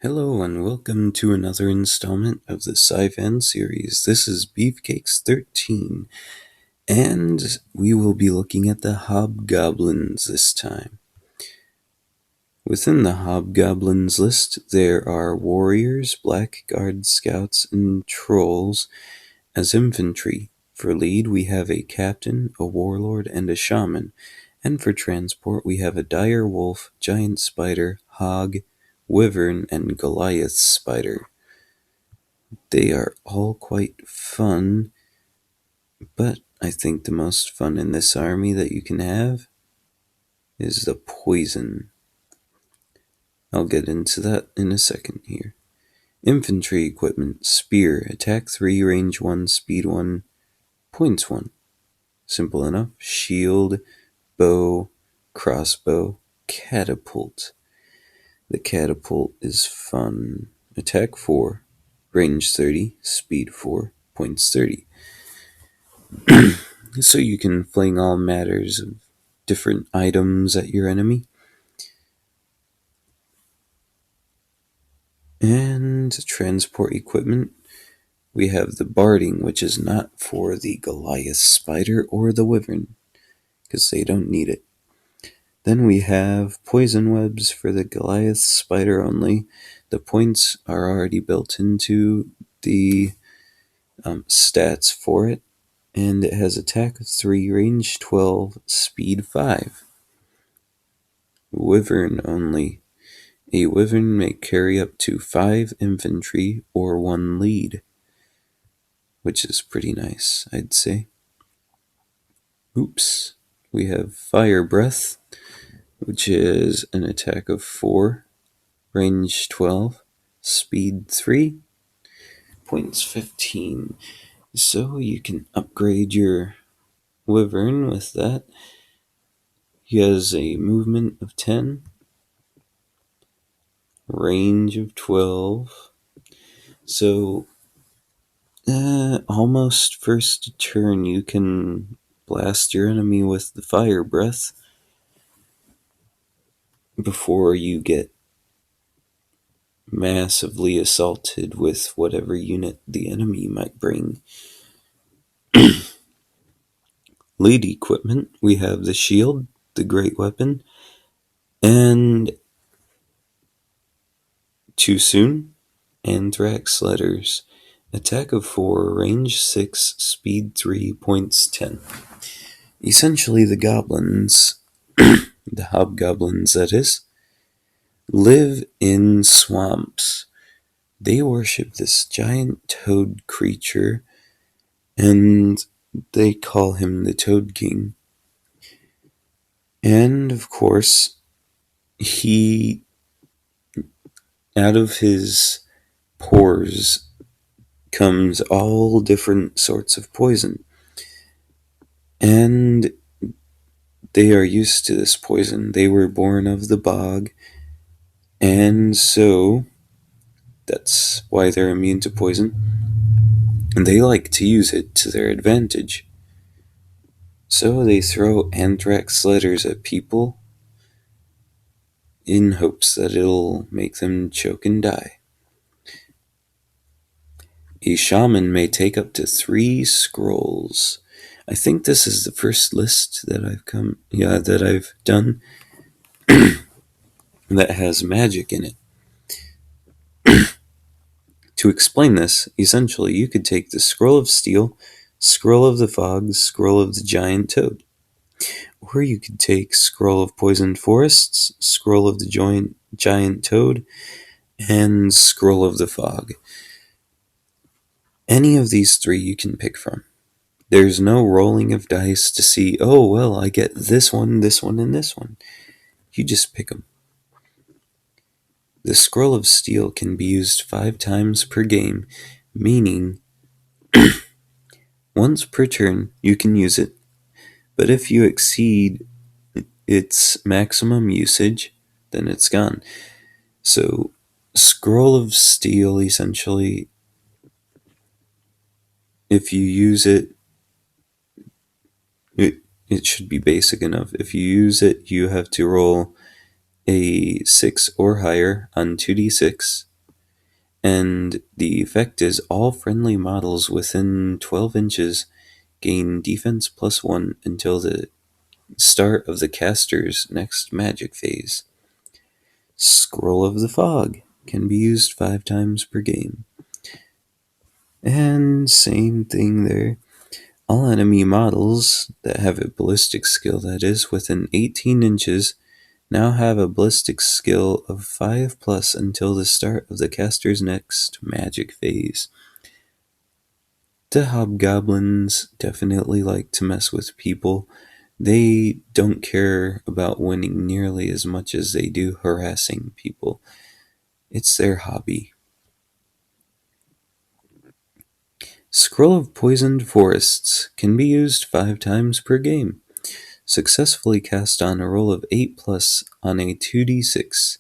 Hello and welcome to another installment of the Sci-fan series. This is Beefcakes 13, and we will be looking at the Hobgoblins this time. Within the Hobgoblins list, there are warriors, blackguard scouts, and trolls as infantry. For lead, we have a captain, a warlord, and a shaman. And for transport, we have a dire wolf, giant spider, hog, wyvern, and Goliath spider. They are all quite fun, but I think the most fun in this army that you can have is the poison. I'll get into that in a second here. Infantry equipment: spear, attack 3, range 1, speed 1, points 1. Simple enough. Shield, bow, crossbow, catapult. The catapult is fun. Attack 4, range 30, speed 4, points 30. So you can fling all matters of different items at your enemy. And transport equipment, we have the barding, which is not for the Goliath spider or the wyvern, because they don't need it. Then we have poison webs for the Goliath spider only. The points are already built into the stats for it, and it has attack 3, range 12, speed 5. Wyvern only. A wyvern may carry up to 5 infantry or 1 lead, which is pretty nice, I'd say. Oops. We have fire breath, which is an attack of 4, range 12, speed 3, points 15. So you can upgrade your wyvern with that. He has a movement of 10, range of 12. So almost first turn you can blast your enemy with the fire breath before you get massively assaulted with whatever unit the enemy might bring. Lead equipment, we have the shield, the great weapon, and too soon, anthrax letters. Attack of 4, range 6, speed 3, points 10. Essentially the goblins, the hobgoblins that is, live in swamps. They worship this giant toad creature, and they call him the Toad King. And of course, he, out of his pores comes all different sorts of poison. And they are used to this poison. They were born of the bog, and so that's why they're immune to poison. And they like to use it to their advantage. So they throw anthrax letters at people in hopes that it'll make them choke and die. A shaman may take up to 3 scrolls. I think this is the first list that I've done that has magic in it. To explain this, essentially you could take the Scroll of Steel, Scroll of the Fog, Scroll of the Giant Toad. Or you could take Scroll of Poisoned Forests, Scroll of the Giant Toad, and Scroll of the Fog. Any of these 3 you can pick from. There's no rolling of dice to see, oh, well, I get this one, and this one. You just pick them. The Scroll of Steel can be used 5 times per game, meaning once per turn you can use it, but if you exceed its maximum usage, then it's gone. So, Scroll of Steel, essentially, if you use it, it should be basic enough. If you use it, you have to roll a 6 or higher on 2d6, And the effect is all friendly models within 12 inches gain defense +1 until the start of the caster's next magic phase. Scroll of the Fog can be used 5 times per game. And same thing there. All enemy models that have a ballistic skill, that is, within 18 inches, now have a ballistic skill of 5 plus until the start of the caster's next magic phase. The Hobgoblins definitely like to mess with people. They don't care about winning nearly as much as they do harassing people. It's their hobby. Scroll of Poisoned Forests can be used 5 times per game. Successfully cast on a roll of 8 plus on a 2d6.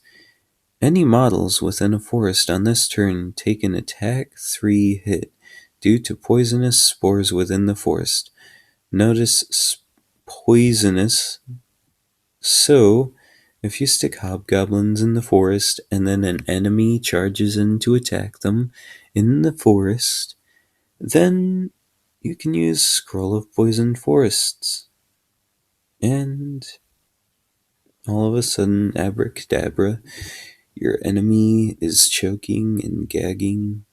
Any models within a forest on this turn take an attack 3 hit due to poisonous spores within the forest. Notice poisonous. So, if you stick hobgoblins in the forest and then an enemy charges in to attack them in the forest, then you can use Scroll of Poisoned Forests. And all of a sudden, abracadabra, your enemy is choking and gagging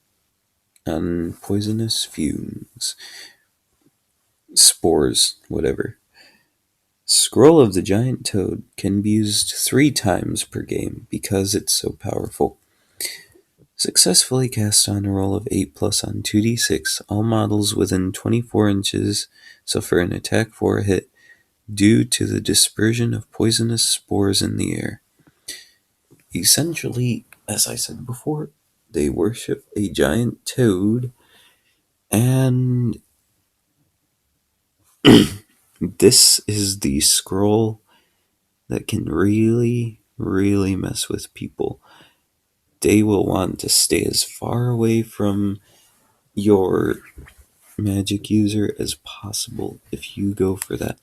on poisonous fumes. Spores, whatever. Scroll of the Giant Toad can be used 3 times per game because it's so powerful. Successfully cast on a roll of 8 plus on 2d6, all models within 24 inches suffer an attack 4 hit due to the dispersion of poisonous spores in the air. Essentially, as I said before, they worship a giant toad, and this is the scroll that can really, really mess with people. They will want to stay as far away from your magic user as possible if you go for that.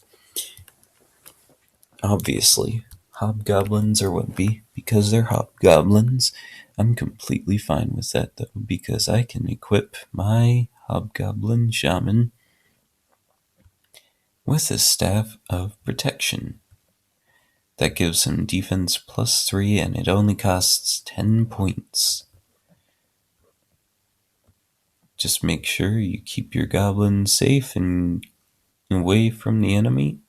Obviously, hobgoblins are wimpy because they're hobgoblins. I'm completely fine with that though, because I can equip my hobgoblin shaman with a staff of protection. That gives him defense +3 and it only costs 10 points. Just make sure you keep your goblin safe and away from the enemy,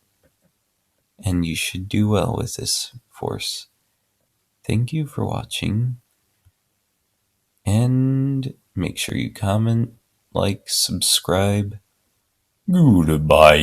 and you should do well with this force. Thank you for watching, and make sure you comment, like, subscribe. Goodbye.